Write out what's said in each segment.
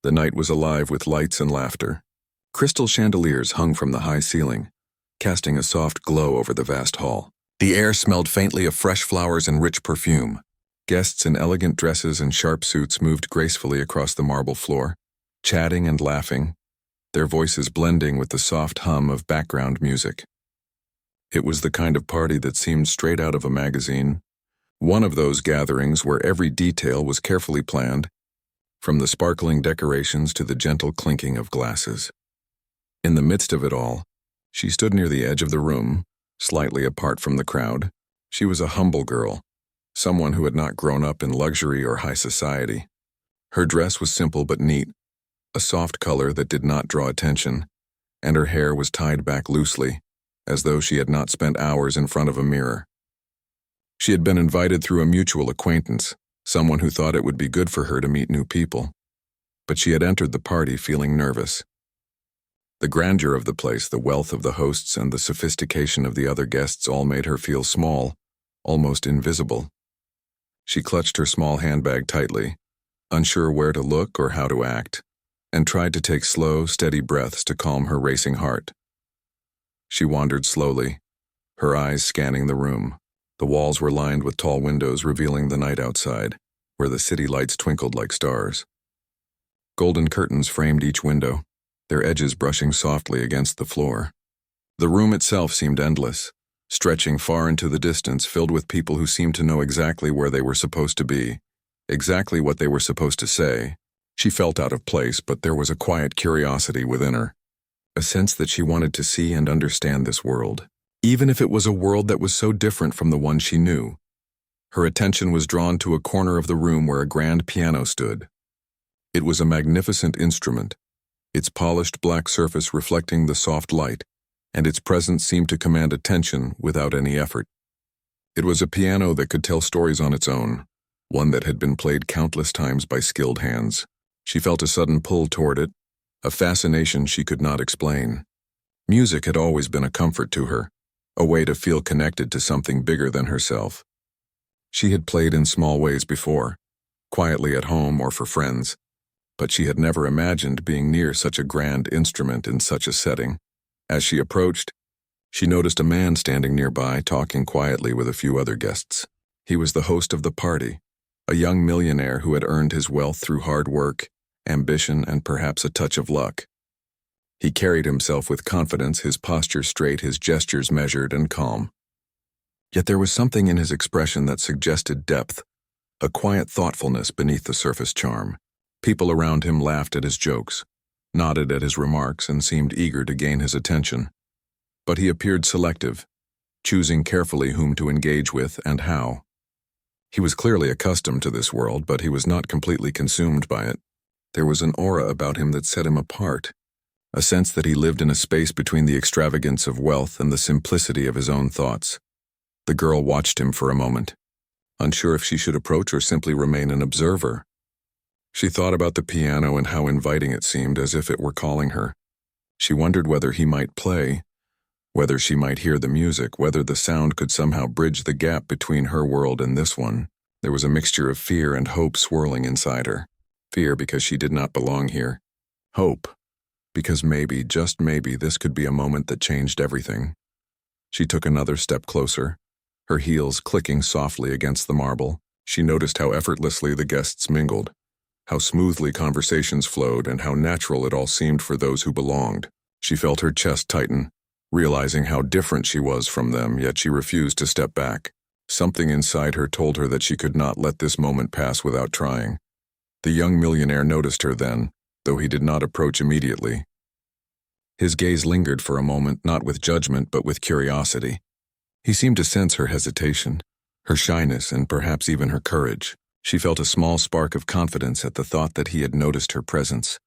The night was alive with lights and laughter. Crystal chandeliers hung from the high ceiling, casting a soft glow over the vast hall. The air smelled faintly of fresh flowers and rich perfume. Guests in elegant dresses and sharp suits moved gracefully across the marble floor, chatting and laughing, their voices blending with the soft hum of background music. It was the kind of party that seemed straight out of a magazine, one of those gatherings where every detail was carefully planned, from the sparkling decorations to the gentle clinking of glasses. In the midst of it all, she stood near the edge of the room, slightly apart from the crowd. She was a humble girl, someone who had not grown up in luxury or high society. Her dress was simple but neat, a soft color that did not draw attention, and her hair was tied back loosely, as though she had not spent hours in front of a mirror. She had been invited through a mutual acquaintance, someone who thought it would be good for her to meet new people. But she had entered the party feeling nervous. The grandeur of the place, the wealth of the hosts, and the sophistication of the other guests all made her feel small, almost invisible. She clutched her small handbag tightly, unsure where to look or how to act, and tried to take slow, steady breaths to calm her racing heart. She wandered slowly, her eyes scanning the room. The walls were lined with tall windows revealing the night outside, where the city lights twinkled like stars. Golden curtains framed each window, their edges brushing softly against the floor. The room itself seemed endless, stretching far into the distance, filled with people who seemed to know exactly where they were supposed to be, exactly what they were supposed to say. She felt out of place, but there was a quiet curiosity within her, a sense that she wanted to see and understand this world, even if it was a world that was so different from the one she knew. Her attention was drawn to a corner of the room where a grand piano stood. It was a magnificent instrument, its polished black surface reflecting the soft light, and its presence seemed to command attention without any effort. It was a piano that could tell stories on its own, one that had been played countless times by skilled hands. She felt a sudden pull toward it, a fascination she could not explain. Music had always been a comfort to her, a way to feel connected to something bigger than herself. She had played in small ways before, quietly at home or for friends, but she had never imagined being near such a grand instrument in such a setting. As she approached, she noticed a man standing nearby talking quietly with a few other guests. He was the host of the party, a young millionaire who had earned his wealth through hard work, ambition, and perhaps a touch of luck. He carried himself with confidence, his posture straight, his gestures measured and calm. Yet there was something in his expression that suggested depth, a quiet thoughtfulness beneath the surface charm. People around him laughed at his jokes, nodded at his remarks, and seemed eager to gain his attention. But he appeared selective, choosing carefully whom to engage with and how. He was clearly accustomed to this world, but he was not completely consumed by it. There was an aura about him that set him apart, a sense that he lived in a space between the extravagance of wealth and the simplicity of his own thoughts. The girl watched him for a moment, unsure if she should approach or simply remain an observer. She thought about the piano and how inviting it seemed, as if it were calling her. She wondered whether he might play, whether she might hear the music, whether the sound could somehow bridge the gap between her world and this one. There was a mixture of fear and hope swirling inside her. Fear because she did not belong here. Hope because maybe, just maybe, this could be a moment that changed everything. She took another step closer, her heels clicking softly against the marble. She noticed how effortlessly the guests mingled, how smoothly conversations flowed, and how natural it all seemed for those who belonged. She felt her chest tighten, realizing how different she was from them, yet she refused to step back. Something inside her told her that she could not let this moment pass without trying. The young millionaire noticed her then, though he did not approach immediately. His gaze lingered for a moment, not with judgment but with curiosity. He seemed to sense her hesitation, her shyness, and perhaps even her courage. She felt a small spark of confidence at the thought that he had noticed her presence,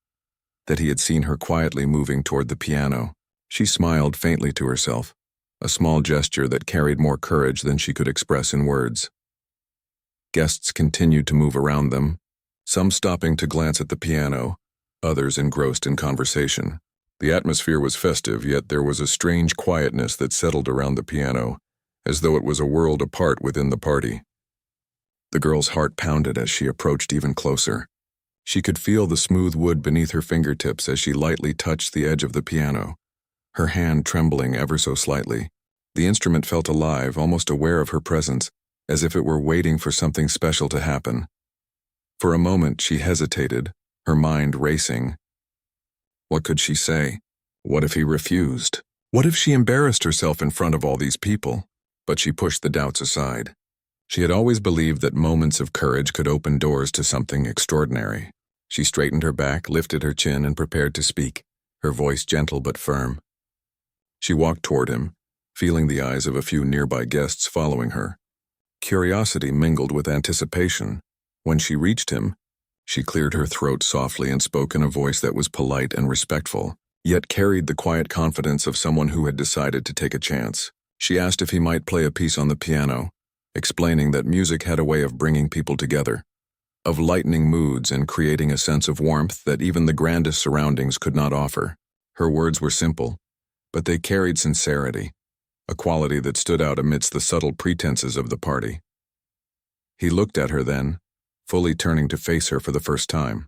that he had seen her quietly moving toward the piano. She smiled faintly to herself, a small gesture that carried more courage than she could express in words. Guests continued to move around them, some stopping to glance at the piano, others engrossed in conversation. The atmosphere was festive, yet there was a strange quietness that settled around the piano, as though it was a world apart within the party. The girl's heart pounded as she approached even closer. She could feel the smooth wood beneath her fingertips as she lightly touched the edge of the piano, her hand trembling ever so slightly. The instrument felt alive, almost aware of her presence, as if it were waiting for something special to happen. For a moment she hesitated, her mind racing. What could she say? What if he refused? What if she embarrassed herself in front of all these people? But she pushed the doubts aside. She had always believed that moments of courage could open doors to something extraordinary. She straightened her back, lifted her chin, and prepared to speak, her voice gentle but firm. She walked toward him, feeling the eyes of a few nearby guests following her. Curiosity mingled with anticipation. When she reached him, she cleared her throat softly and spoke in a voice that was polite and respectful, yet carried the quiet confidence of someone who had decided to take a chance. She asked if he might play a piece on the piano, explaining that music had a way of bringing people together, of lightening moods and creating a sense of warmth that even the grandest surroundings could not offer. Her words were simple, but they carried sincerity, a quality that stood out amidst the subtle pretenses of the party. He looked at her then, fully turning to face her for the first time.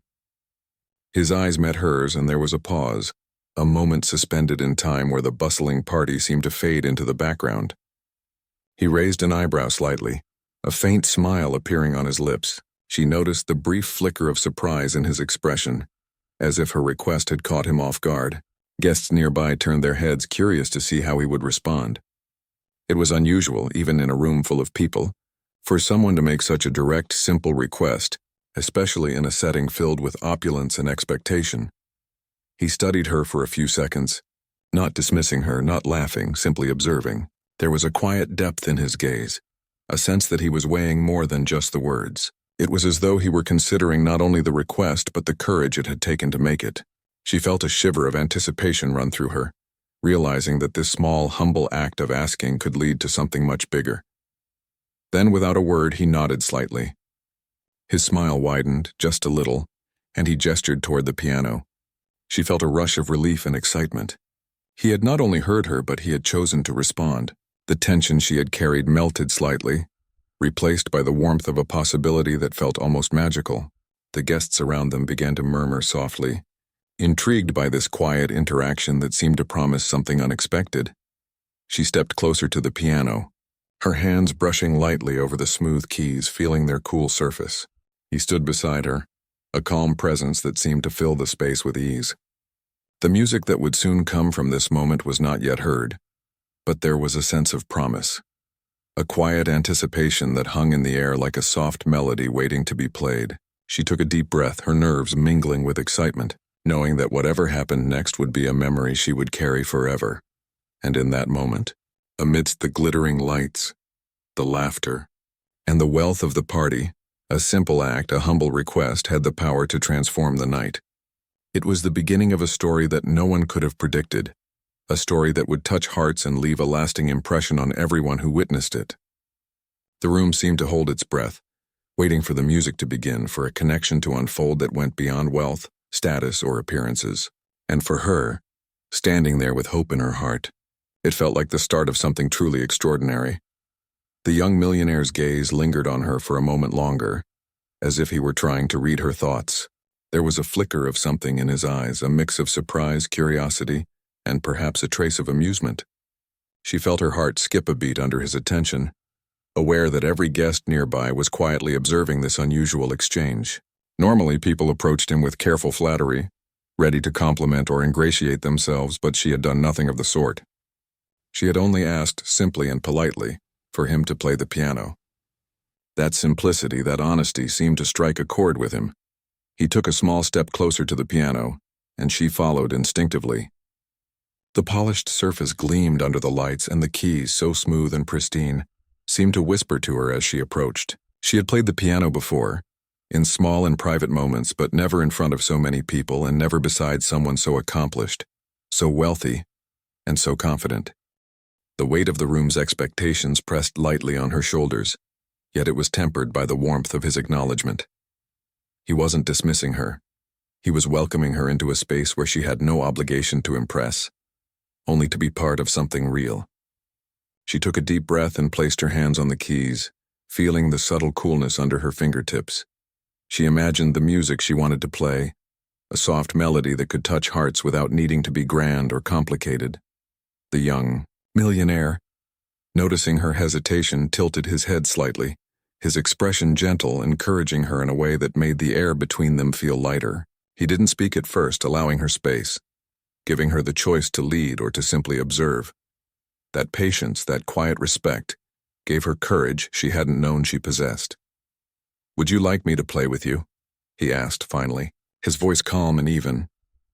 His eyes met hers, and there was a pause, a moment suspended in time where the bustling party seemed to fade into the background. He raised an eyebrow slightly, a faint smile appearing on his lips. She noticed the brief flicker of surprise in his expression, as if her request had caught him off guard. Guests nearby turned their heads, curious to see how he would respond. It was unusual, even in a room full of people, for someone to make such a direct, simple request, especially in a setting filled with opulence and expectation. He studied her for a few seconds, not dismissing her, not laughing, simply observing. There was a quiet depth in his gaze, a sense that he was weighing more than just the words. It was as though he were considering not only the request but the courage it had taken to make it. She felt a shiver of anticipation run through her, realizing that this small, humble act of asking could lead to something much bigger. Then, without a word, he nodded slightly. His smile widened, just a little, and he gestured toward the piano. She felt a rush of relief and excitement. He had not only heard her, but he had chosen to respond. The tension she had carried melted slightly, replaced by the warmth of a possibility that felt almost magical. The guests around them began to murmur softly, intrigued by this quiet interaction that seemed to promise something unexpected. She stepped closer to the piano, her hands brushing lightly over the smooth keys, feeling their cool surface. He stood beside her, a calm presence that seemed to fill the space with ease. The music that would soon come from this moment was not yet heard, but there was a sense of promise, a quiet anticipation that hung in the air like a soft melody waiting to be played. She took a deep breath, her nerves mingling with excitement, knowing that whatever happened next would be a memory she would carry forever. And in that moment, amidst the glittering lights, the laughter, and the wealth of the party, a simple act, a humble request, had the power to transform the night. It was the beginning of a story that no one could have predicted, a story that would touch hearts and leave a lasting impression on everyone who witnessed it. The room seemed to hold its breath, waiting for the music to begin, for a connection to unfold that went beyond wealth, status, or appearances. And for her, standing there with hope in her heart, it felt like the start of something truly extraordinary. The young millionaire's gaze lingered on her for a moment longer, as if he were trying to read her thoughts. There was a flicker of something in his eyes, a mix of surprise, curiosity, and perhaps a trace of amusement. She felt her heart skip a beat under his attention, aware that every guest nearby was quietly observing this unusual exchange. Normally, people approached him with careful flattery, ready to compliment or ingratiate themselves, but she had done nothing of the sort. She had only asked, simply and politely, for him to play the piano. That simplicity, that honesty seemed to strike a chord with him. He took a small step closer to the piano, and she followed instinctively. The polished surface gleamed under the lights, and the keys, so smooth and pristine, seemed to whisper to her as she approached. She had played the piano before, in small and private moments, but never in front of so many people, and never beside someone so accomplished, so wealthy, and so confident. The weight of the room's expectations pressed lightly on her shoulders, yet it was tempered by the warmth of his acknowledgement. He wasn't dismissing her. He was welcoming her into a space where she had no obligation to impress, only to be part of something real. She took a deep breath and placed her hands on the keys, feeling the subtle coolness under her fingertips. She imagined the music she wanted to play, a soft melody that could touch hearts without needing to be grand or complicated. The young millionaire, noticing her hesitation, tilted his head slightly, his expression gentle, encouraging her in a way that made the air between them feel lighter. He didn't speak at first, allowing her space, giving her the choice to lead or to simply observe. That patience, that quiet respect, gave her courage she hadn't known she possessed. "Would you like me to play with you?" he asked finally, his voice calm and even,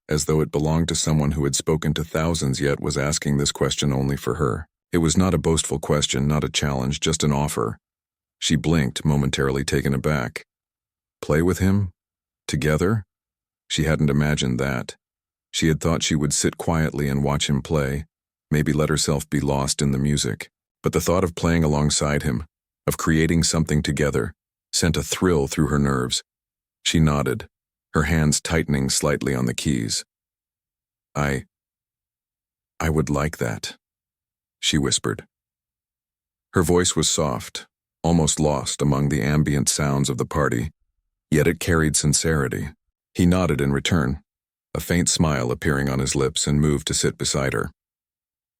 as though it belonged to someone who had spoken to thousands yet was asking this question only for her. It was not a boastful question, not a challenge, just an offer. She blinked, momentarily taken aback. Play with him? Together? She hadn't imagined that. She had thought she would sit quietly and watch him play, maybe let herself be lost in the music. But the thought of playing alongside him, of creating something together, sent a thrill through her nerves. She nodded, her hands tightening slightly on the keys. I would like that," she whispered. Her voice was soft, almost lost among the ambient sounds of the party, yet it carried sincerity. He nodded in return, a faint smile appearing on his lips, and moved to sit beside her.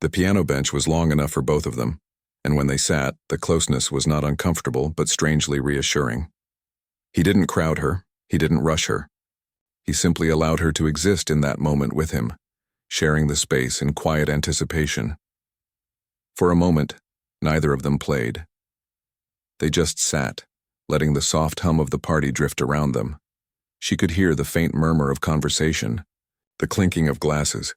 The piano bench was long enough for both of them, and when they sat, the closeness was not uncomfortable but strangely reassuring. He didn't crowd her, he didn't rush her. He simply allowed her to exist in that moment with him, sharing the space in quiet anticipation. For a moment, neither of them played. They just sat, letting the soft hum of the party drift around them. She could hear the faint murmur of conversation, the clinking of glasses,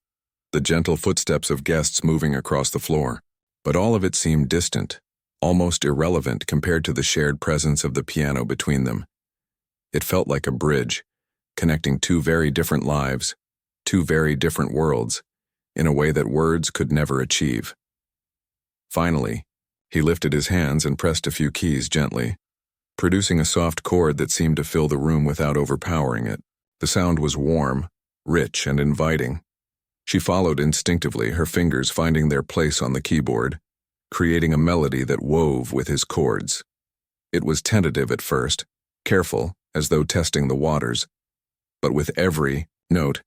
the gentle footsteps of guests moving across the floor. But all of it seemed distant, almost irrelevant compared to the shared presence of the piano between them. It felt like a bridge, connecting two very different lives, two very different worlds, in a way that words could never achieve. Finally, he lifted his hands and pressed a few keys gently, producing a soft chord that seemed to fill the room without overpowering it. The sound was warm, rich, and inviting. She followed instinctively, her fingers finding their place on the keyboard, creating a melody that wove with his chords. It was tentative at first, careful, as though testing the waters, but with every note,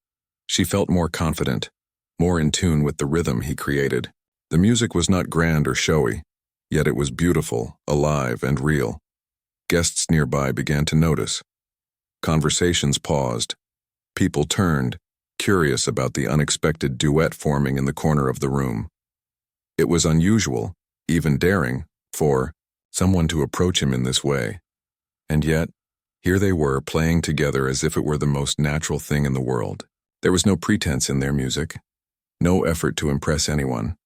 she felt more confident, more in tune with the rhythm he created. The music was not grand or showy, yet it was beautiful, alive, and real. Guests nearby began to notice. Conversations paused. People turned, curious about the unexpected duet forming in the corner of the room. It was unusual, even daring, for someone to approach him in this way. And yet, here they were playing together as if it were the most natural thing in the world. There was no pretense in their music, no effort to impress anyone.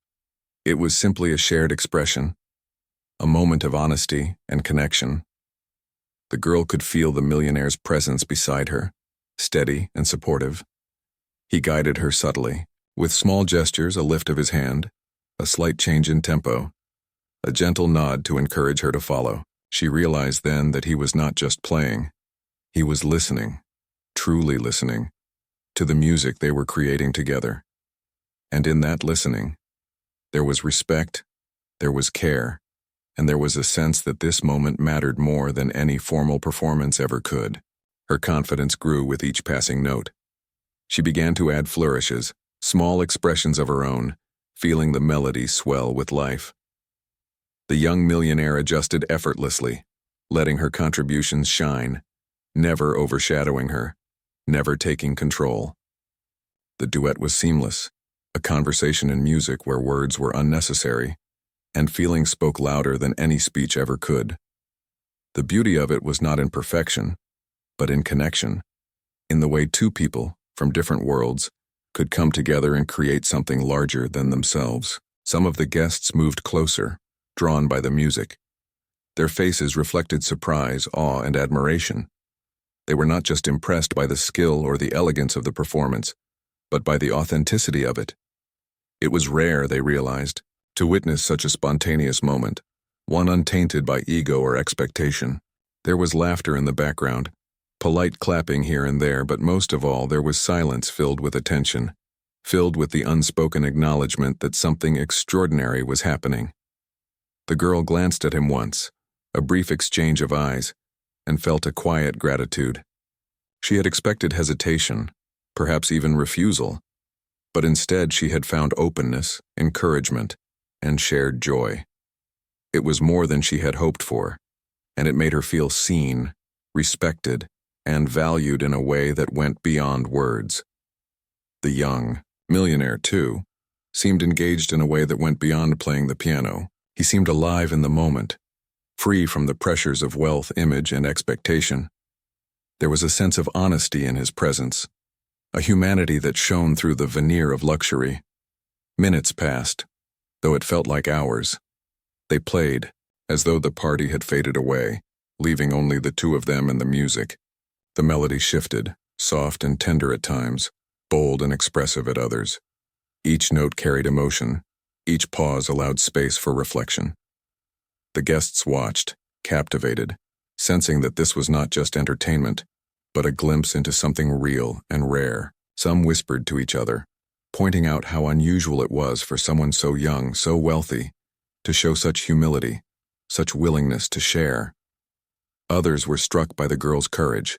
It was simply a shared expression, a moment of honesty and connection. The girl could feel the millionaire's presence beside her, steady and supportive. He guided her subtly, with small gestures, a lift of his hand, a slight change in tempo, a gentle nod to encourage her to follow. She realized then that he was not just playing. He was listening, truly listening, to the music they were creating together. And in that listening, there was respect, there was care, and there was a sense that this moment mattered more than any formal performance ever could. Her confidence grew with each passing note. She began to add flourishes, small expressions of her own, feeling the melody swell with life. The young millionaire adjusted effortlessly, letting her contributions shine, never overshadowing her, never taking control. The duet was seamless, a conversation in music where words were unnecessary, and feeling spoke louder than any speech ever could. The beauty of it was not in perfection, but in connection, in the way two people, from different worlds, could come together and create something larger than themselves. Some of the guests moved closer, drawn by the music. Their faces reflected surprise, awe, and admiration. They were not just impressed by the skill or the elegance of the performance, but by the authenticity of it. It was rare, they realized, to witness such a spontaneous moment, one untainted by ego or expectation. There was laughter in the background, polite clapping here and there, but most of all there was silence filled with attention, filled with the unspoken acknowledgement that something extraordinary was happening. The girl glanced at him once, a brief exchange of eyes, and felt a quiet gratitude. She had expected hesitation, perhaps even refusal, but instead she had found openness, encouragement, and shared joy. It was more than she had hoped for, and it made her feel seen, respected, and valued in a way that went beyond words. The young, millionaire too, seemed engaged in a way that went beyond playing the piano. He seemed alive in the moment, free from the pressures of wealth, image, and expectation. There was a sense of honesty in his presence, a humanity that shone through the veneer of luxury. Minutes passed, though it felt like hours. They played, as though the party had faded away, leaving only the two of them and the music. The melody shifted, soft and tender at times, bold and expressive at others. Each note carried emotion. Each pause allowed space for reflection. The guests watched, captivated, sensing that this was not just entertainment, but a glimpse into something real and rare. Some whispered to each other, pointing out how unusual it was for someone so young, so wealthy, to show such humility, such willingness to share. Others were struck by the girl's courage,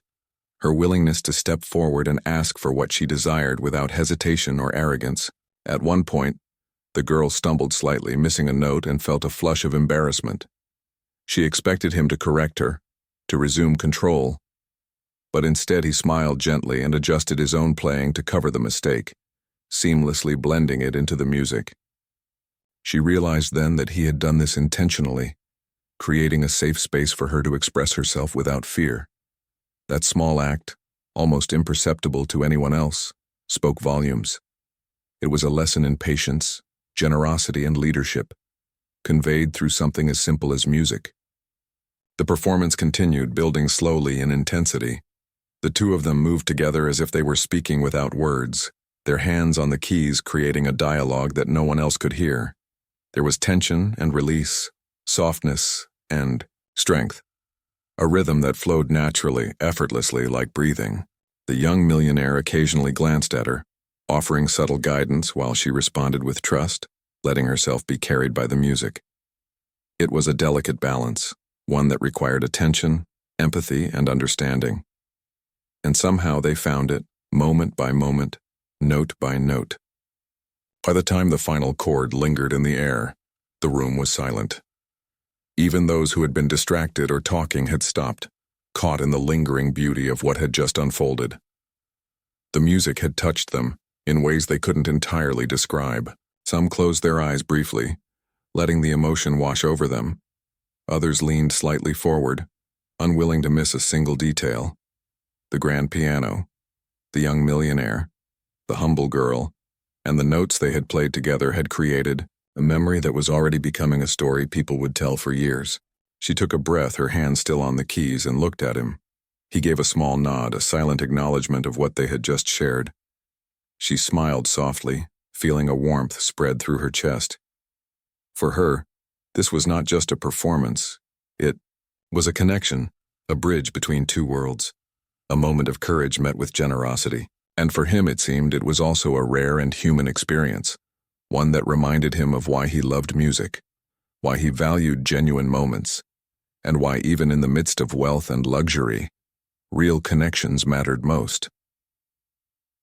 her willingness to step forward and ask for what she desired without hesitation or arrogance. At one point, the girl stumbled slightly, missing a note, and felt a flush of embarrassment. She expected him to correct her, to resume control, but instead he smiled gently and adjusted his own playing to cover the mistake, seamlessly blending it into the music. She realized then that he had done this intentionally, creating a safe space for her to express herself without fear. That small act, almost imperceptible to anyone else, spoke volumes. It was a lesson in patience, generosity, and leadership, conveyed through something as simple as music. The performance continued, building slowly in intensity. The two of them moved together as if they were speaking without words, their hands on the keys creating a dialogue that no one else could hear. There was tension and release, softness and strength, a rhythm that flowed naturally, effortlessly, like breathing. The young millionaire occasionally glanced at her, offering subtle guidance while she responded with trust, letting herself be carried by the music. It was a delicate balance, one that required attention, empathy, and understanding. And somehow they found it, moment by moment, note by note. By the time the final chord lingered in the air, the room was silent. Even those who had been distracted or talking had stopped, caught in the lingering beauty of what had just unfolded. The music had touched them in ways they couldn't entirely describe. Some closed their eyes briefly, letting the emotion wash over them. Others leaned slightly forward, unwilling to miss a single detail. The grand piano, the young millionaire, the humble girl, and the notes they had played together had created a memory that was already becoming a story people would tell for years. She took a breath, her hand still on the keys, and looked at him. He gave a small nod, a silent acknowledgement of what they had just shared. She smiled softly, feeling a warmth spread through her chest. For her, this was not just a performance. It was a connection, a bridge between two worlds, a moment of courage met with generosity. And for him, it seemed, it was also a rare and human experience, one that reminded him of why he loved music, why he valued genuine moments, and why even in the midst of wealth and luxury, real connections mattered most.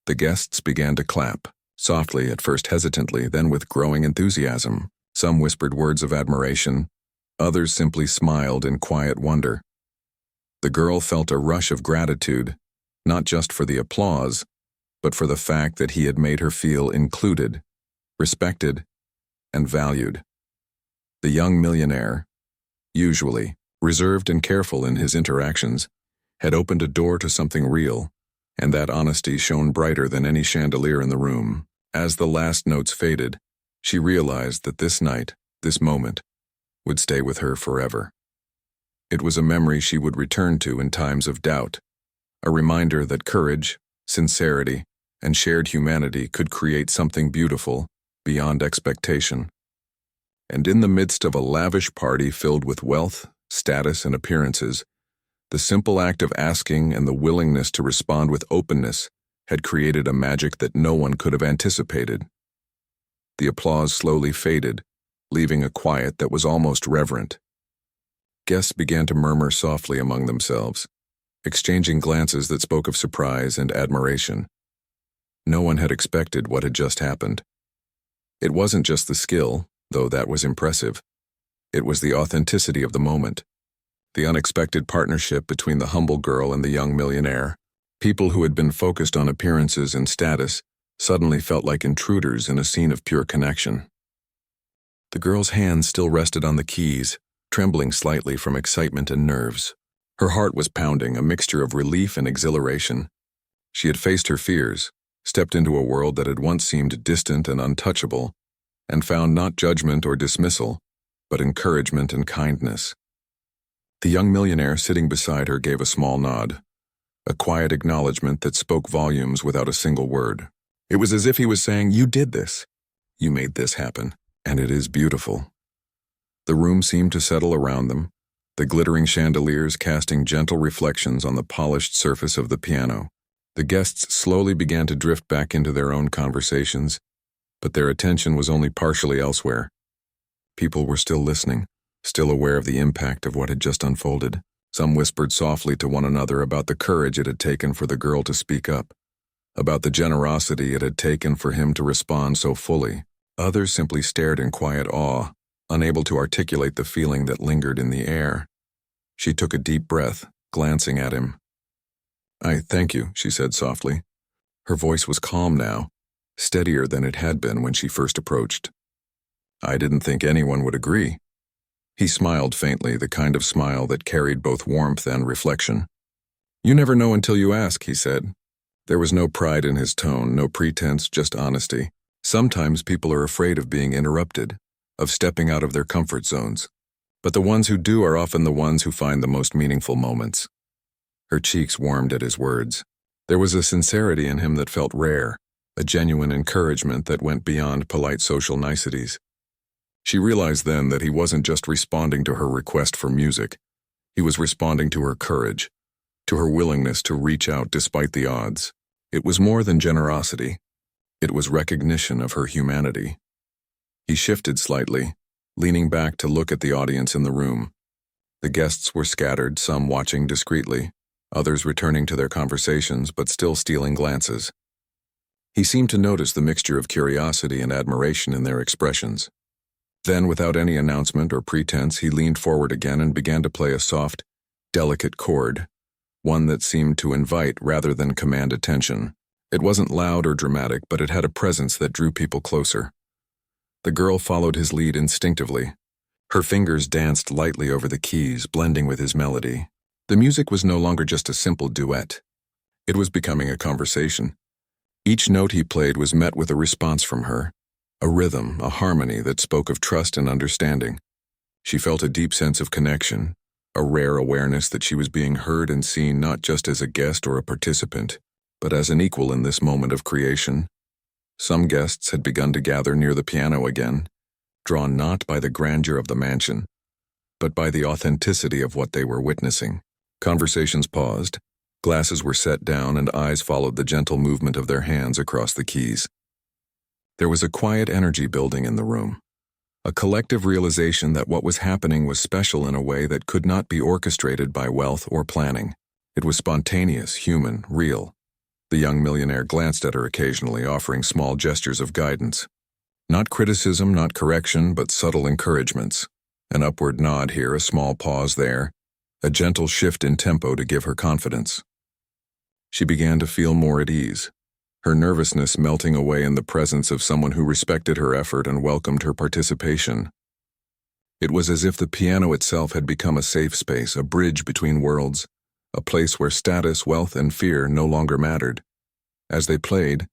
The guests began to clap, softly, at first hesitantly, then with growing enthusiasm. Some whispered words of admiration, others simply smiled in quiet wonder. The girl felt a rush of gratitude, not just for the applause, but for the fact that he had made her feel included, respected, and valued. The young millionaire, usually reserved and careful in his interactions, had opened a door to something real, and that honesty shone brighter than any chandelier in the room. As the last notes faded, she realized that this night, this moment, would stay with her forever. It was a memory she would return to in times of doubt, a reminder that courage, sincerity, and shared humanity could create something beautiful beyond expectation. And in the midst of a lavish party filled with wealth, status, and appearances, the simple act of asking and the willingness to respond with openness had created a magic that no one could have anticipated. The applause slowly faded, leaving a quiet that was almost reverent. Guests began to murmur softly among themselves, exchanging glances that spoke of surprise and admiration. No one had expected what had just happened. It wasn't just the skill, though that was impressive. It was the authenticity of the moment, the unexpected partnership between the humble girl and the young millionaire. People who had been focused on appearances and status suddenly felt like intruders in a scene of pure connection. The girl's hands still rested on the keys, trembling slightly from excitement and nerves. Her heart was pounding, a mixture of relief and exhilaration. She had faced her fears, stepped into a world that had once seemed distant and untouchable, and found not judgment or dismissal, but encouragement and kindness. The young millionaire sitting beside her gave a small nod, a quiet acknowledgement that spoke volumes without a single word. It was as if he was saying, "You did this. You made this happen, and it is beautiful." The room seemed to settle around them, the glittering chandeliers casting gentle reflections on the polished surface of the piano. The guests slowly began to drift back into their own conversations, but their attention was only partially elsewhere. People were still listening, still aware of the impact of what had just unfolded. Some whispered softly to one another about the courage it had taken for the girl to speak up, about the generosity it had taken for him to respond so fully. Others simply stared in quiet awe, unable to articulate the feeling that lingered in the air. She took a deep breath, glancing at him. "I thank you," she said softly. Her voice was calm now, steadier than it had been when she first approached. "I didn't think anyone would agree." He smiled faintly, the kind of smile that carried both warmth and reflection. "You never know until you ask," he said. There was no pride in his tone, no pretense, just honesty. Sometimes people are afraid of being interrupted, of stepping out of their comfort zones. But the ones who do are often the ones who find the most meaningful moments. Her cheeks warmed at his words. There was a sincerity in him that felt rare, a genuine encouragement that went beyond polite social niceties. She realized then that he wasn't just responding to her request for music. He was responding to her courage, to her willingness to reach out despite the odds. It was more than generosity. It was recognition of her humanity. He shifted slightly, leaning back to look at the audience in the room. The guests were scattered, some watching discreetly, others returning to their conversations but still stealing glances. He seemed to notice the mixture of curiosity and admiration in their expressions. Then, without any announcement or pretense, he leaned forward again and began to play a soft, delicate chord, one that seemed to invite rather than command attention. It wasn't loud or dramatic, but it had a presence that drew people closer. The girl followed his lead instinctively. Her fingers danced lightly over the keys, blending with his melody. The music was no longer just a simple duet. It was becoming a conversation. Each note he played was met with a response from her, a rhythm, a harmony that spoke of trust and understanding. She felt a deep sense of connection, a rare awareness that she was being heard and seen not just as a guest or a participant, but as an equal in this moment of creation. Some guests had begun to gather near the piano again, drawn not by the grandeur of the mansion, but by the authenticity of what they were witnessing. Conversations paused, glasses were set down, and eyes followed the gentle movement of their hands across the keys. There was a quiet energy building in the room, a collective realization that what was happening was special in a way that could not be orchestrated by wealth or planning. It was spontaneous, human, real. The young millionaire glanced at her occasionally, offering small gestures of guidance. Not criticism, not correction, but subtle encouragements. An upward nod here, a small pause there, a gentle shift in tempo to give her confidence. She began to feel more at ease, her nervousness melting away in the presence of someone who respected her effort and welcomed her participation. It was as if the piano itself had become a safe space, a bridge between worlds, a place where status, wealth, and fear no longer mattered. As they played,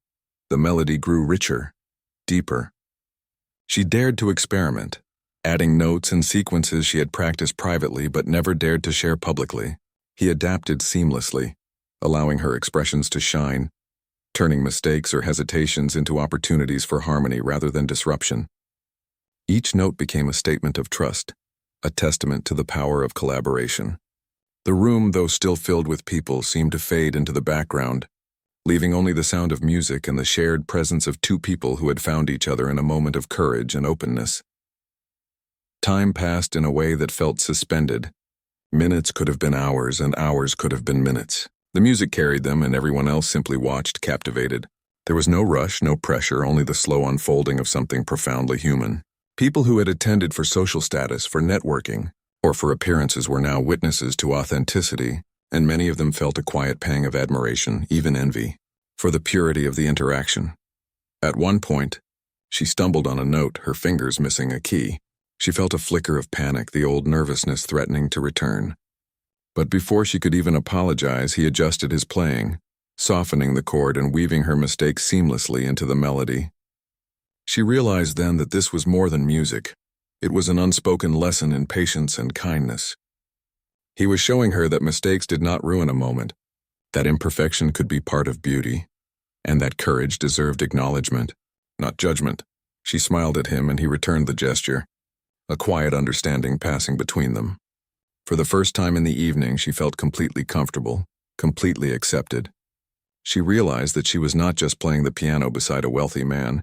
the melody grew richer, deeper. She dared to experiment, adding notes and sequences she had practiced privately but never dared to share publicly. He adapted seamlessly, allowing her expressions to shine, turning mistakes or hesitations into opportunities for harmony rather than disruption. Each note became a statement of trust, a testament to the power of collaboration. The room, though still filled with people, seemed to fade into the background, leaving only the sound of music and the shared presence of two people who had found each other in a moment of courage and openness. Time passed in a way that felt suspended, Minutes could have been hours, and hours could have been minutes. The music carried them, and everyone else simply watched, captivated. There was no rush, no pressure, only the slow unfolding of something profoundly human. People who had attended for social status, for networking, or for appearances were now witnesses to authenticity, and many of them felt a quiet pang of admiration, even envy, for the purity of the interaction. At one point, she stumbled on a note, her fingers missing a key. She felt a flicker of panic, the old nervousness threatening to return. But before she could even apologize, he adjusted his playing, softening the chord and weaving her mistake seamlessly into the melody. She realized then that this was more than music. It was an unspoken lesson in patience and kindness. He was showing her that mistakes did not ruin a moment, that imperfection could be part of beauty, and that courage deserved acknowledgement, not judgment. She smiled at him and he returned the gesture, a quiet understanding passing between them. For the first time in the evening, she felt completely comfortable, completely accepted. She realized that she was not just playing the piano beside a wealthy man.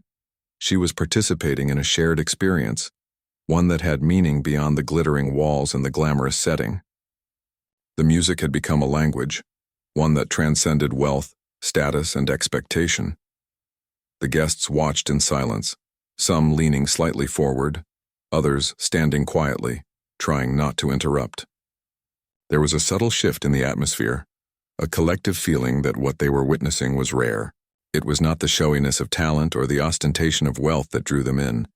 She was participating in a shared experience, one that had meaning beyond the glittering walls and the glamorous setting. The music had become a language, one that transcended wealth, status, and expectation. The guests watched in silence, some leaning slightly forward, others standing quietly, trying not to interrupt. There was a subtle shift in the atmosphere, a collective feeling that what they were witnessing was rare. It was not the showiness of talent or the ostentation of wealth that drew them in.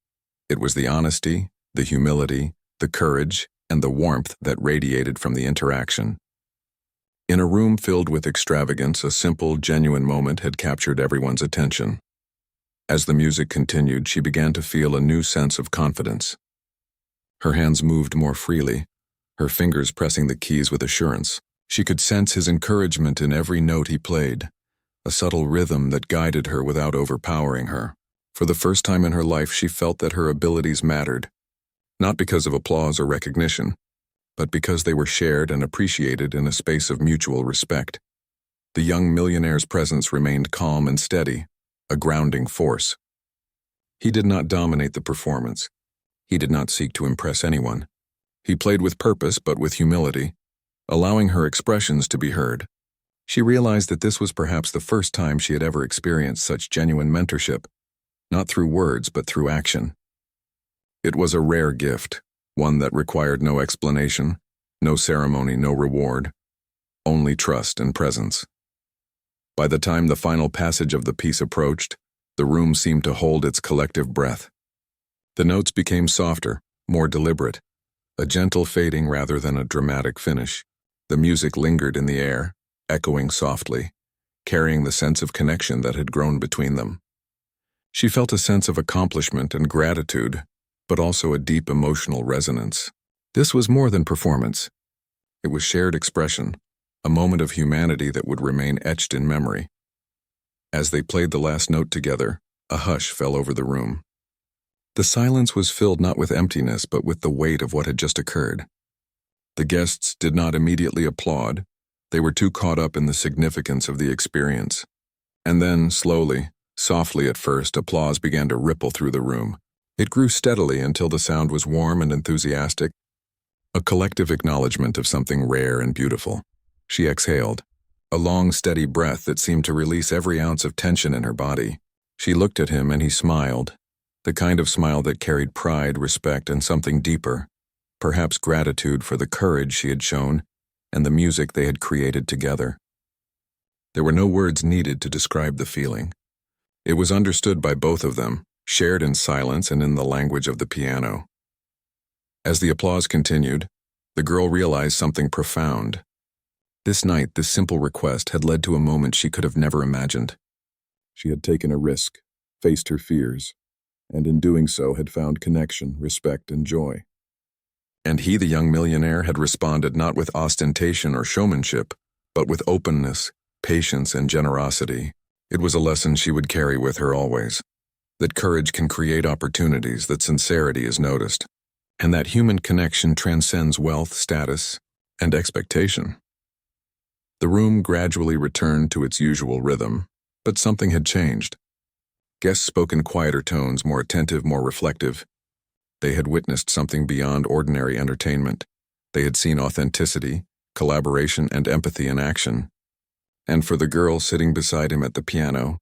It was the honesty, the humility, the courage, and the warmth that radiated from the interaction. In a room filled with extravagance, a simple, genuine moment had captured everyone's attention. As the music continued, she began to feel a new sense of confidence. Her hands moved more freely, her fingers pressing the keys with assurance. She could sense his encouragement in every note he played, a subtle rhythm that guided her without overpowering her. For the first time in her life, she felt that her abilities mattered, not because of applause or recognition, but because they were shared and appreciated in a space of mutual respect. The young millionaire's presence remained calm and steady, a grounding force. He did not dominate the performance. He did not seek to impress anyone. He played with purpose but with humility, allowing her expressions to be heard. She realized that this was perhaps the first time she had ever experienced such genuine mentorship, not through words but through action. It was a rare gift, one that required no explanation, no ceremony, no reward, only trust and presence. By the time the final passage of the piece approached, the room seemed to hold its collective breath. The notes became softer, more deliberate, a gentle fading rather than a dramatic finish. The music lingered in the air, echoing softly, carrying the sense of connection that had grown between them. She felt a sense of accomplishment and gratitude, but also a deep emotional resonance. This was more than performance. It was shared expression, a moment of humanity that would remain etched in memory. As they played the last note together, a hush fell over the room. The silence was filled not with emptiness but with the weight of what had just occurred. The guests did not immediately applaud. They were too caught up in the significance of the experience. And then, slowly, softly at first, applause began to ripple through the room. It grew steadily until the sound was warm and enthusiastic, a collective acknowledgement of something rare and beautiful. She exhaled, a long, steady breath that seemed to release every ounce of tension in her body. She looked at him and he smiled, the kind of smile that carried pride, respect, and something deeper, perhaps gratitude for the courage she had shown and the music they had created together. There were no words needed to describe the feeling. It was understood by both of them, shared in silence and in the language of the piano. As the applause continued, the girl realized something profound. This night, this simple request had led to a moment she could have never imagined. She had taken a risk, faced her fears, and in doing so had found connection, respect, and joy. And he, the young millionaire, had responded not with ostentation or showmanship, but with openness, patience, and generosity. It was a lesson she would carry with her always, that courage can create opportunities, that sincerity is noticed, and that human connection transcends wealth, status, and expectation. The room gradually returned to its usual rhythm, but something had changed. Guests spoke in quieter tones, more attentive, more reflective. They had witnessed something beyond ordinary entertainment. They had seen authenticity, collaboration, and empathy in action. And for the girl sitting beside him at the piano,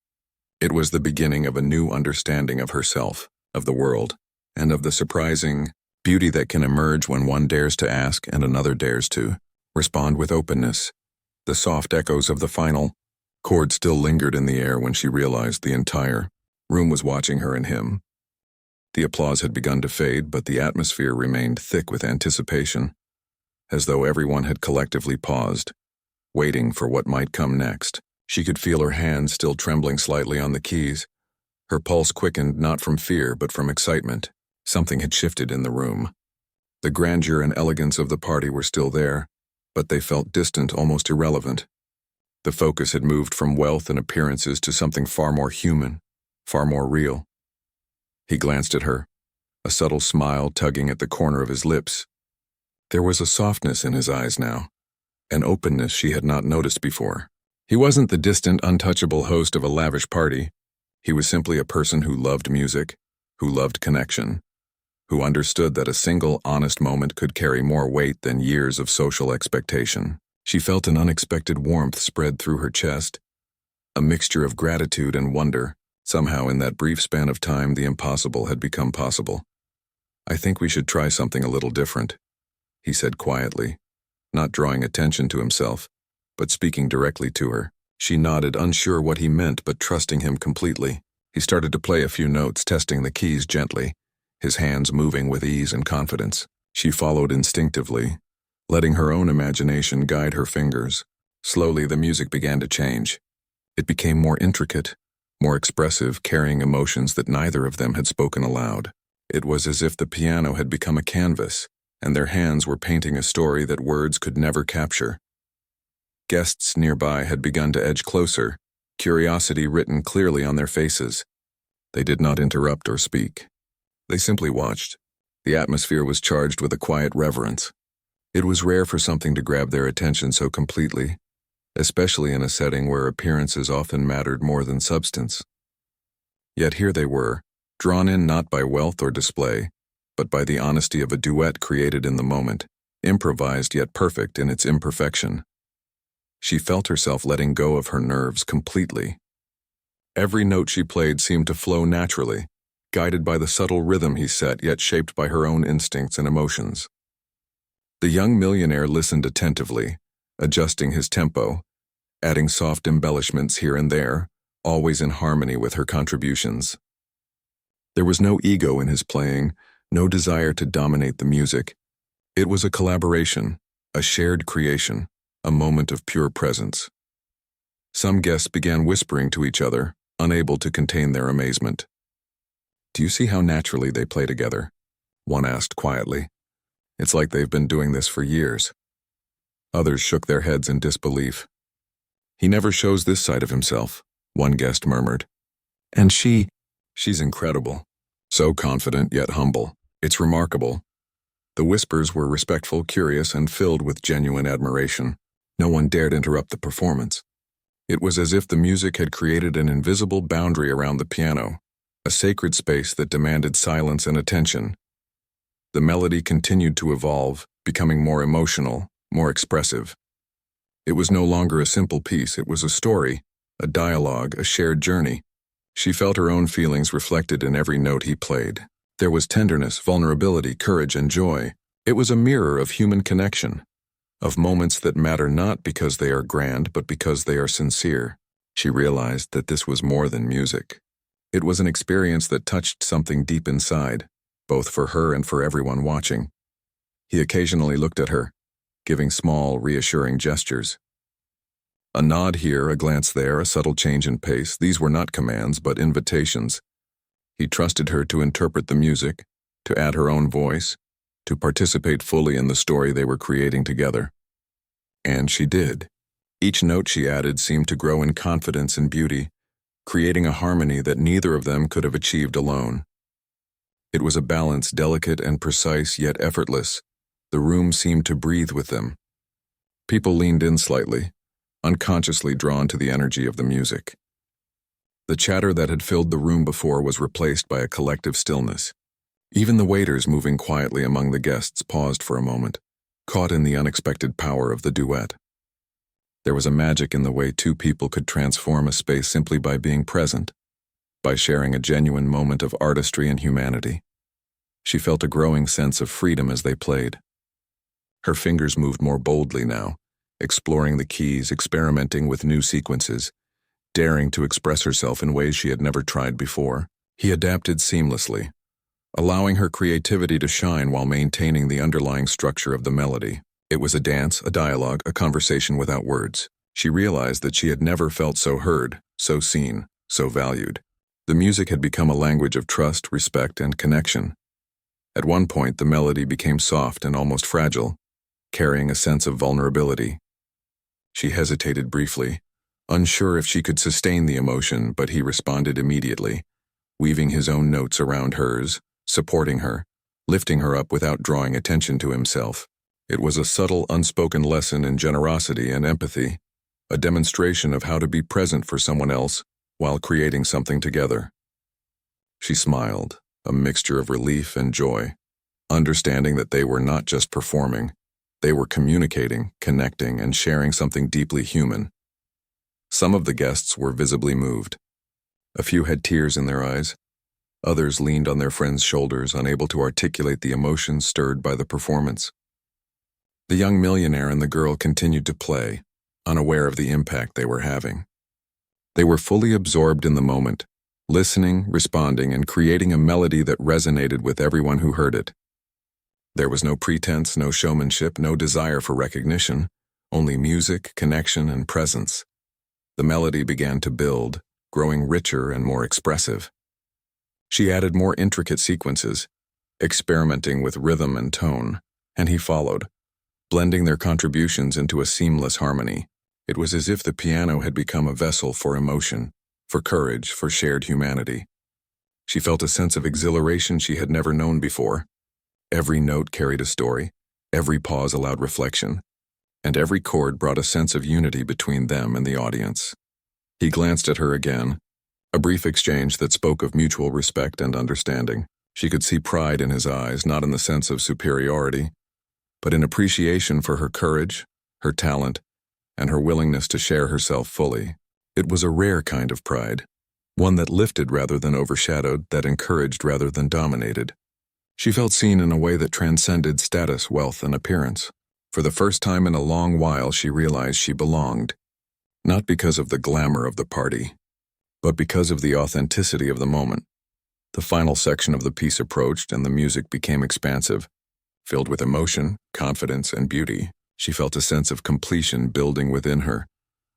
it was the beginning of a new understanding of herself, of the world, and of the surprising beauty that can emerge when one dares to ask and another dares to respond with openness. The soft echoes of the final chord still lingered in the air when she realized the entire room was watching her and him. The applause had begun to fade, but the atmosphere remained thick with anticipation, as though everyone had collectively paused, waiting for what might come next. She could feel her hands still trembling slightly on the keys. Her pulse quickened not from fear but from excitement. Something had shifted in the room. The grandeur and elegance of the party were still there, but they felt distant, almost irrelevant. The focus had moved from wealth and appearances to something far more human, far more real. He glanced at her, a subtle smile tugging at the corner of his lips. There was a softness in his eyes now, an openness she had not noticed before. He wasn't the distant, untouchable host of a lavish party. He was simply a person who loved music, who loved connection, who understood that a single, honest moment could carry more weight than years of social expectation. She felt an unexpected warmth spread through her chest, a mixture of gratitude and wonder. Somehow, in that brief span of time, the impossible had become possible. "I think we should try something a little different," he said quietly, not drawing attention to himself, but speaking directly to her. She nodded, unsure what he meant, but trusting him completely. He started to play a few notes, testing the keys gently, his hands moving with ease and confidence. She followed instinctively, letting her own imagination guide her fingers. Slowly, the music began to change. It became more intricate, more expressive, carrying emotions that neither of them had spoken aloud. It was as if the piano had become a canvas, and their hands were painting a story that words could never capture. Guests nearby had begun to edge closer, curiosity written clearly on their faces. They did not interrupt or speak. They simply watched. The atmosphere was charged with a quiet reverence. It was rare for something to grab their attention so completely, especially in a setting where appearances often mattered more than substance. Yet here they were, drawn in not by wealth or display, but by the honesty of a duet created in the moment, improvised yet perfect in its imperfection. She felt herself letting go of her nerves completely. Every note she played seemed to flow naturally, guided by the subtle rhythm he set, yet shaped by her own instincts and emotions. The young millionaire listened attentively, adjusting his tempo, adding soft embellishments here and there, always in harmony with her contributions. There was no ego in his playing, no desire to dominate the music. It was a collaboration, a shared creation, a moment of pure presence. Some guests began whispering to each other, unable to contain their amazement. "Do you see how naturally they play together?" one asked quietly. "It's like they've been doing this for years." Others shook their heads in disbelief. "He never shows this side of himself," one guest murmured. "And she's incredible. So confident yet humble. It's remarkable." The whispers were respectful, curious, and filled with genuine admiration. No one dared interrupt the performance. It was as if the music had created an invisible boundary around the piano, a sacred space that demanded silence and attention. The melody continued to evolve, becoming more emotional, more expressive. It was no longer a simple piece, it was a story, a dialogue, a shared journey. She felt her own feelings reflected in every note he played. There was tenderness, vulnerability, courage, and joy. It was a mirror of human connection, of moments that matter not because they are grand, but because they are sincere. She realized that this was more than music. It was an experience that touched something deep inside, both for her and for everyone watching. He occasionally looked at her, giving small, reassuring gestures. A nod here, a glance there, a subtle change in pace. These were not commands, but invitations. He trusted her to interpret the music, to add her own voice, to participate fully in the story they were creating together. And she did. Each note she added seemed to grow in confidence and beauty, creating a harmony that neither of them could have achieved alone. It was a balance, delicate and precise, yet effortless. The room seemed to breathe with them. People leaned in slightly, unconsciously drawn to the energy of the music. The chatter that had filled the room before was replaced by a collective stillness. Even the waiters moving quietly among the guests paused for a moment, caught in the unexpected power of the duet. There was a magic in the way two people could transform a space simply by being present, by sharing a genuine moment of artistry and humanity. She felt a growing sense of freedom as they played. Her fingers moved more boldly now, exploring the keys, experimenting with new sequences, daring to express herself in ways she had never tried before. He adapted seamlessly, allowing her creativity to shine while maintaining the underlying structure of the melody. It was a dance, a dialogue, a conversation without words. She realized that she had never felt so heard, so seen, so valued. The music had become a language of trust, respect, and connection. At one point, the melody became soft and almost fragile, carrying a sense of vulnerability. She hesitated briefly, unsure if she could sustain the emotion, but he responded immediately, weaving his own notes around hers, supporting her, lifting her up without drawing attention to himself. It was a subtle, unspoken lesson in generosity and empathy, a demonstration of how to be present for someone else while creating something together. She smiled, a mixture of relief and joy, understanding that they were not just performing, they were communicating, connecting, and sharing something deeply human. Some of the guests were visibly moved. A few had tears in their eyes. Others leaned on their friends' shoulders, unable to articulate the emotions stirred by the performance. The young millionaire and the girl continued to play, unaware of the impact they were having. They were fully absorbed in the moment, listening, responding, and creating a melody that resonated with everyone who heard it. There was no pretense, no showmanship, no desire for recognition, only music, connection, and presence. The melody began to build, growing richer and more expressive. She added more intricate sequences, experimenting with rhythm and tone, and he followed, blending their contributions into a seamless harmony. It was as if the piano had become a vessel for emotion, for courage, for shared humanity. She felt a sense of exhilaration she had never known before. Every note carried a story, every pause allowed reflection, and every chord brought a sense of unity between them and the audience. He glanced at her again, a brief exchange that spoke of mutual respect and understanding. She could see pride in his eyes, not in the sense of superiority, but in appreciation for her courage, her talent, and her willingness to share herself fully. It was a rare kind of pride, one that lifted rather than overshadowed, that encouraged rather than dominated. She felt seen in a way that transcended status, wealth, and appearance. For the first time in a long while, she realized she belonged, not because of the glamour of the party, but because of the authenticity of the moment. The final section of the piece approached, and the music became expansive. Filled with emotion, confidence, and beauty, she felt a sense of completion building within her,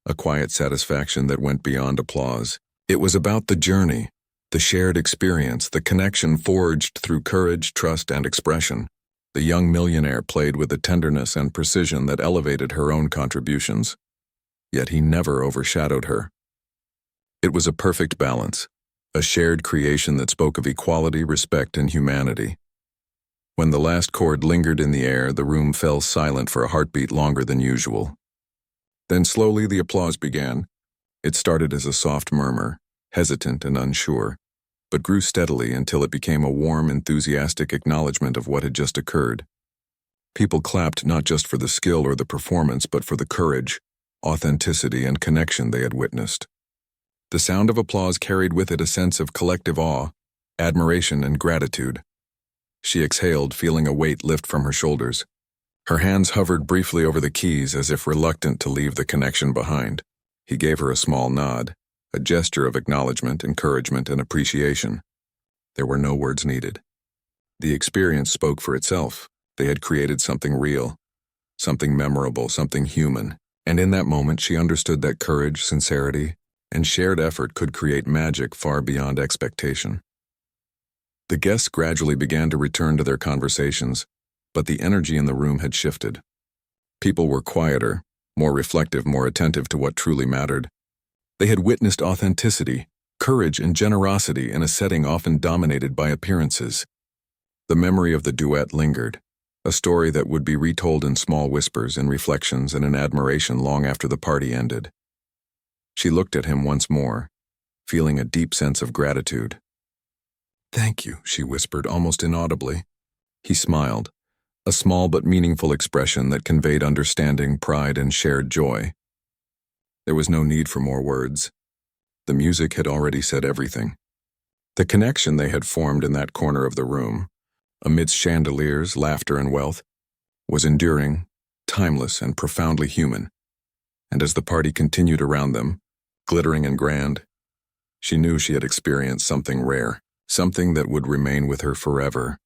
a quiet satisfaction that went beyond applause. It was about the journey, the shared experience, the connection forged through courage, trust, and expression. The young millionaire played with a tenderness and precision that elevated her own contributions, yet he never overshadowed her. It was a perfect balance, a shared creation that spoke of equality, respect, and humanity. When the last chord lingered in the air, the room fell silent for a heartbeat longer than usual. Then slowly the applause began. It started as a soft murmur, hesitant and unsure, but grew steadily until it became a warm, enthusiastic acknowledgement of what had just occurred. People clapped not just for the skill or the performance, but for the courage, authenticity, and connection they had witnessed. The sound of applause carried with it a sense of collective awe, admiration, and gratitude. She exhaled, feeling a weight lift from her shoulders. Her hands hovered briefly over the keys as if reluctant to leave the connection behind. He gave her a small nod, a gesture of acknowledgement, encouragement, and appreciation. There were no words needed. The experience spoke for itself. They had created something real, something memorable, something human. And in that moment, she understood that courage, sincerity, and shared effort could create magic far beyond expectation. The guests gradually began to return to their conversations, but the energy in the room had shifted. People were quieter, more reflective, more attentive to what truly mattered. They had witnessed authenticity, courage, and generosity in a setting often dominated by appearances. The memory of the duet lingered, a story that would be retold in small whispers, in reflections, and in admiration long after the party ended. She looked at him once more, feeling a deep sense of gratitude. "Thank you," she whispered, almost inaudibly. He smiled, a small but meaningful expression that conveyed understanding, pride, and shared joy. There was no need for more words. The music had already said everything. The connection they had formed in that corner of the room, amidst chandeliers, laughter, and wealth, was enduring, timeless, and profoundly human. And as the party continued around them, glittering and grand, she knew she had experienced something rare, something that would remain with her forever.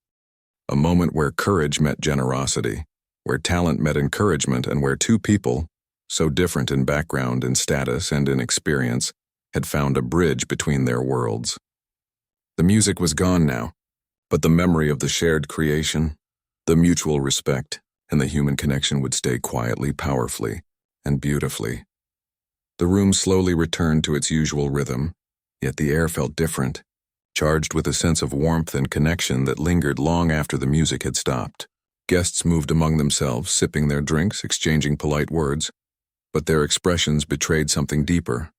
A moment where courage met generosity, where talent met encouragement, and where two people, so different in background, in status, and in experience, had found a bridge between their worlds. The music was gone now, but the memory of the shared creation, the mutual respect, and the human connection would stay quietly, powerfully, and beautifully. The room slowly returned to its usual rhythm, yet the air felt different, charged with a sense of warmth and connection that lingered long after the music had stopped. Guests moved among themselves, sipping their drinks, exchanging polite words, but their expressions betrayed something deeper.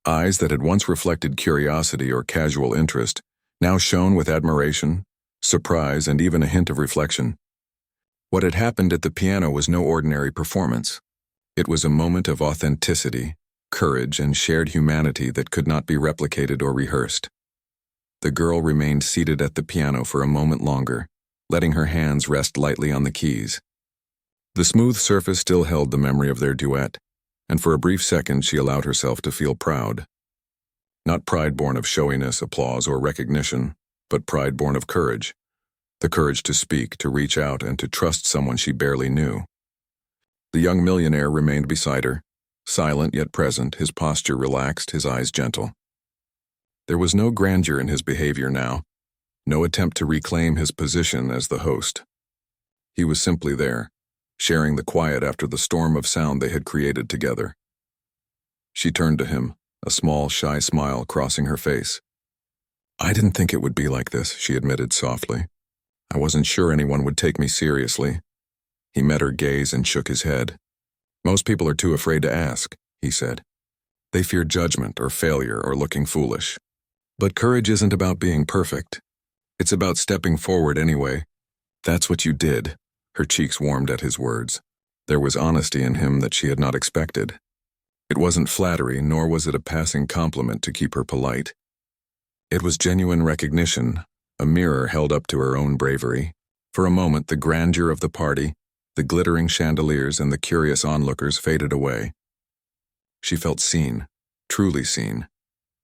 Eyes that had once reflected curiosity or casual interest now shone with admiration, surprise, and even a hint of reflection. What had happened at the piano was no ordinary performance. It was a moment of authenticity, courage, and shared humanity that could not be replicated or rehearsed. The girl remained seated at the piano for a moment longer, letting her hands rest lightly on the keys. The smooth surface still held the memory of their duet, and for a brief second she allowed herself to feel proud. Not pride born of showiness, applause, or recognition, but pride born of courage. The courage to speak, to reach out, and to trust someone she barely knew. The young millionaire remained beside her, silent yet present, his posture relaxed, his eyes gentle. There was no grandeur in his behavior now, no attempt to reclaim his position as the host. He was simply there, sharing the quiet after the storm of sound they had created together. She turned to him, a small, shy smile crossing her face. "I didn't think it would be like this," she admitted softly. "I wasn't sure anyone would take me seriously." He met her gaze and shook his head. "Most people are too afraid to ask," he said. "They fear judgment or failure or looking foolish. But courage isn't about being perfect. It's about stepping forward anyway. That's what you did." Her cheeks warmed at his words. There was honesty in him that she had not expected. It wasn't flattery, nor was it a passing compliment to keep her polite. It was genuine recognition, a mirror held up to her own bravery. For a moment, the grandeur of the party, the glittering chandeliers, and the curious onlookers faded away. She felt seen, truly seen,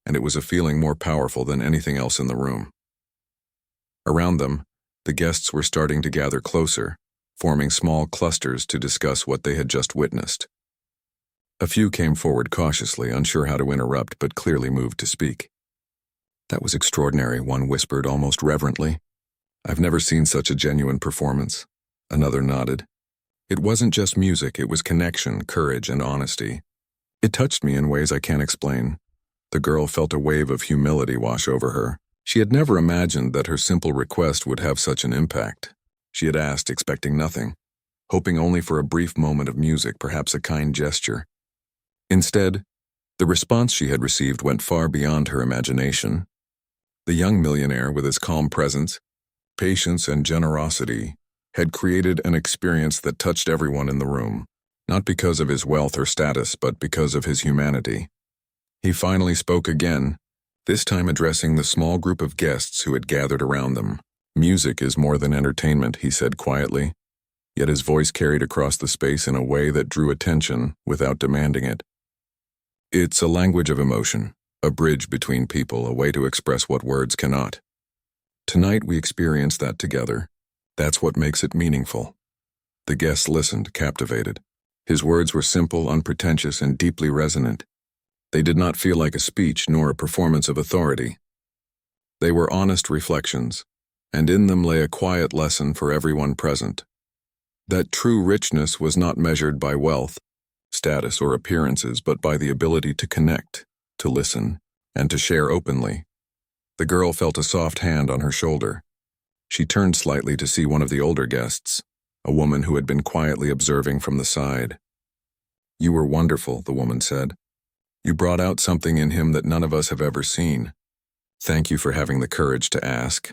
and it was a feeling more powerful than anything else in the room. Around them, the guests were starting to gather closer, forming small clusters to discuss what they had just witnessed. A few came forward cautiously, unsure how to interrupt, but clearly moved to speak. "That was extraordinary," one whispered almost reverently. "I've never seen such a genuine performance." Another nodded. "It wasn't just music, it was connection, courage, and honesty. It touched me in ways I can't explain." The girl felt a wave of humility wash over her. She had never imagined that her simple request would have such an impact. She had asked, expecting nothing, hoping only for a brief moment of music, perhaps a kind gesture. Instead, the response she had received went far beyond her imagination. The young millionaire, with his calm presence, patience, and generosity, had created an experience that touched everyone in the room, not because of his wealth or status, but because of his humanity. He finally spoke again, this time addressing the small group of guests who had gathered around them. "Music is more than entertainment," he said quietly, yet his voice carried across the space in a way that drew attention without demanding it. "It's a language of emotion, a bridge between people, a way to express what words cannot. Tonight we experienced that together. That's what makes it meaningful." The guests listened, captivated. His words were simple, unpretentious, and deeply resonant. They did not feel like a speech nor a performance of authority. They were honest reflections, and in them lay a quiet lesson for everyone present. That true richness was not measured by wealth, status, or appearances, but by the ability to connect, to listen, and to share openly. The girl felt a soft hand on her shoulder. She turned slightly to see one of the older guests, a woman who had been quietly observing from the side. "You were wonderful," the woman said. "You brought out something in him that none of us have ever seen. Thank you for having the courage to ask."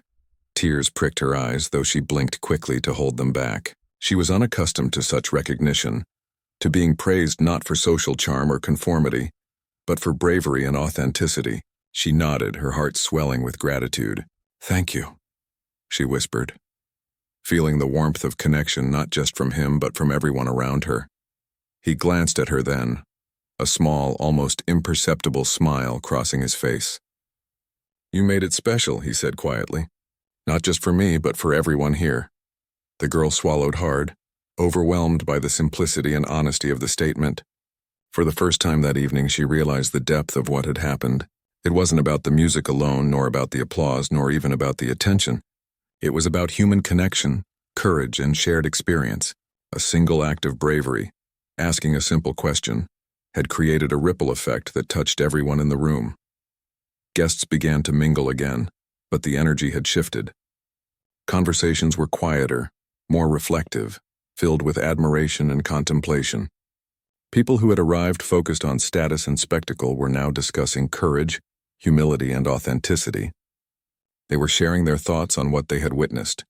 Tears pricked her eyes, though she blinked quickly to hold them back. She was unaccustomed to such recognition, to being praised not for social charm or conformity, but for bravery and authenticity. She nodded, her heart swelling with gratitude. "Thank you," she whispered, feeling the warmth of connection not just from him but from everyone around her. He glanced at her then, a small, almost imperceptible smile crossing his face. "You made it special," he said quietly. "Not just for me, but for everyone here." The girl swallowed hard, overwhelmed by the simplicity and honesty of the statement. For the first time that evening, she realized the depth of what had happened. It wasn't about the music alone, nor about the applause, nor even about the attention. It was about human connection, courage, and shared experience. A single act of bravery, asking a simple question, had created a ripple effect that touched everyone in the room. Guests began to mingle again, but the energy had shifted. Conversations were quieter, more reflective, filled with admiration and contemplation. People who had arrived focused on status and spectacle were now discussing courage, humility, and authenticity. They were sharing their thoughts on what they had witnessed,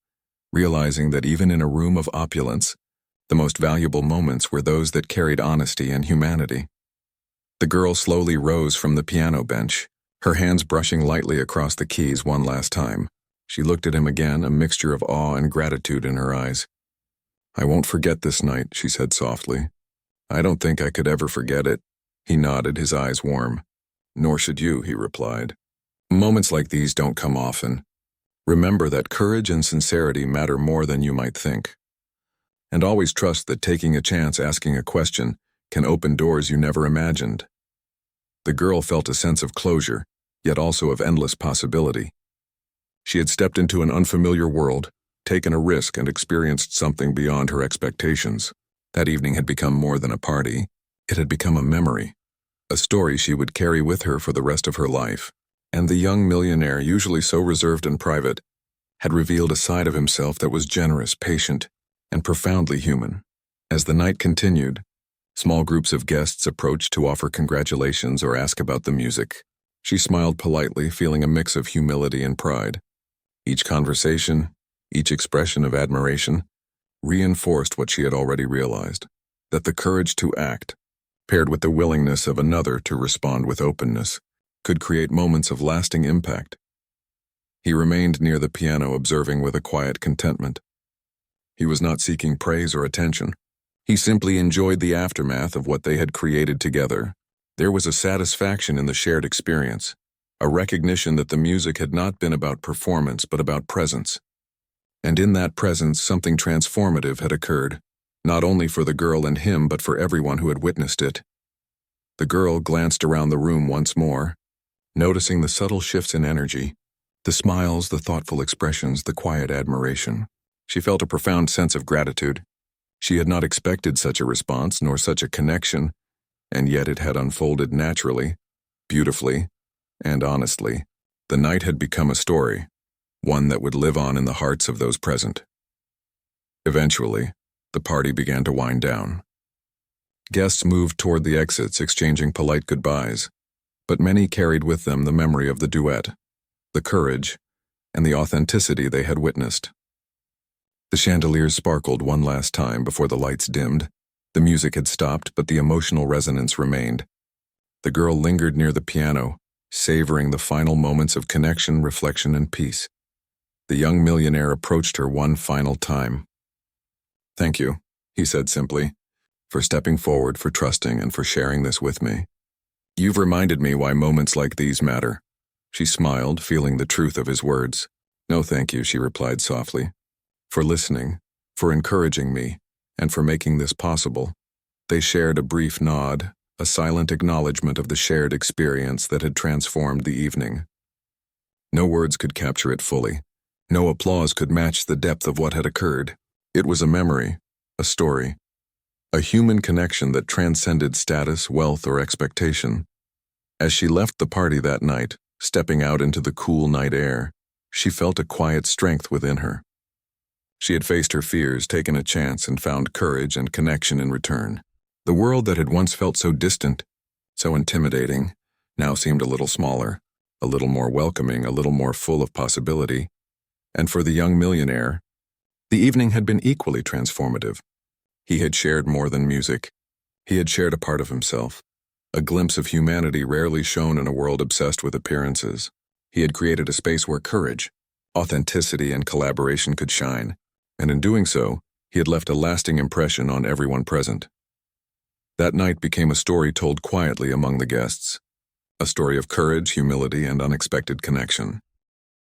realizing that even in a room of opulence, the most valuable moments were those that carried honesty and humanity. The girl slowly rose from the piano bench, her hands brushing lightly across the keys one last time. She looked at him again, a mixture of awe and gratitude in her eyes. "I won't forget this night," she said softly. "I don't think I could ever forget it." He nodded, his eyes warm. "Nor should you," he replied. "Moments like these don't come often. Remember that courage and sincerity matter more than you might think. And always trust that taking a chance asking a question can open doors you never imagined." The girl felt a sense of closure, yet also of endless possibility. She had stepped into an unfamiliar world, taken a risk, and experienced something beyond her expectations. That evening had become more than a party. It had become a memory, a story she would carry with her for the rest of her life. And the young millionaire, usually so reserved and private, had revealed a side of himself that was generous, patient, and profoundly human. As the night continued, small groups of guests approached to offer congratulations or ask about the music. She smiled politely, feeling a mix of humility and pride. Each conversation, each expression of admiration, reinforced what she had already realized, that the courage to act, paired with the willingness of another to respond with openness, could create moments of lasting impact. He remained near the piano, observing with a quiet contentment. He was not seeking praise or attention. He simply enjoyed the aftermath of what they had created together. There was a satisfaction in the shared experience, a recognition that the music had not been about performance but about presence. And in that presence, something transformative had occurred, not only for the girl and him but for everyone who had witnessed it. The girl glanced around the room once more, noticing the subtle shifts in energy, the smiles, the thoughtful expressions, the quiet admiration. She felt a profound sense of gratitude. She had not expected such a response nor such a connection, and yet it had unfolded naturally, beautifully, and honestly. The night had become a story, one that would live on in the hearts of those present. Eventually, the party began to wind down. Guests moved toward the exits, exchanging polite goodbyes, but many carried with them the memory of the duet, the courage, and the authenticity they had witnessed. The chandeliers sparkled one last time before the lights dimmed. The music had stopped, but the emotional resonance remained. The girl lingered near the piano, savoring the final moments of connection, reflection, and peace. The young millionaire approached her one final time. "Thank you," he said simply, "for stepping forward, for trusting, and for sharing this with me. You've reminded me why moments like these matter." She smiled, feeling the truth of his words. "No, thank you," she replied softly, "for listening, for encouraging me, and for making this possible." They shared a brief nod, a silent acknowledgement of the shared experience that had transformed the evening. No words could capture it fully. No applause could match the depth of what had occurred. It was a memory, a story, a human connection that transcended status, wealth, or expectation. As she left the party that night, stepping out into the cool night air, she felt a quiet strength within her. She had faced her fears, taken a chance, and found courage and connection in return. The world that had once felt so distant, so intimidating, now seemed a little smaller, a little more welcoming, a little more full of possibility. And for the young millionaire, the evening had been equally transformative. He had shared more than music. He had shared a part of himself, a glimpse of humanity rarely shown in a world obsessed with appearances. He had created a space where courage, authenticity, and collaboration could shine, and in doing so, he had left a lasting impression on everyone present. That night became a story told quietly among the guests, a story of courage, humility, and unexpected connection.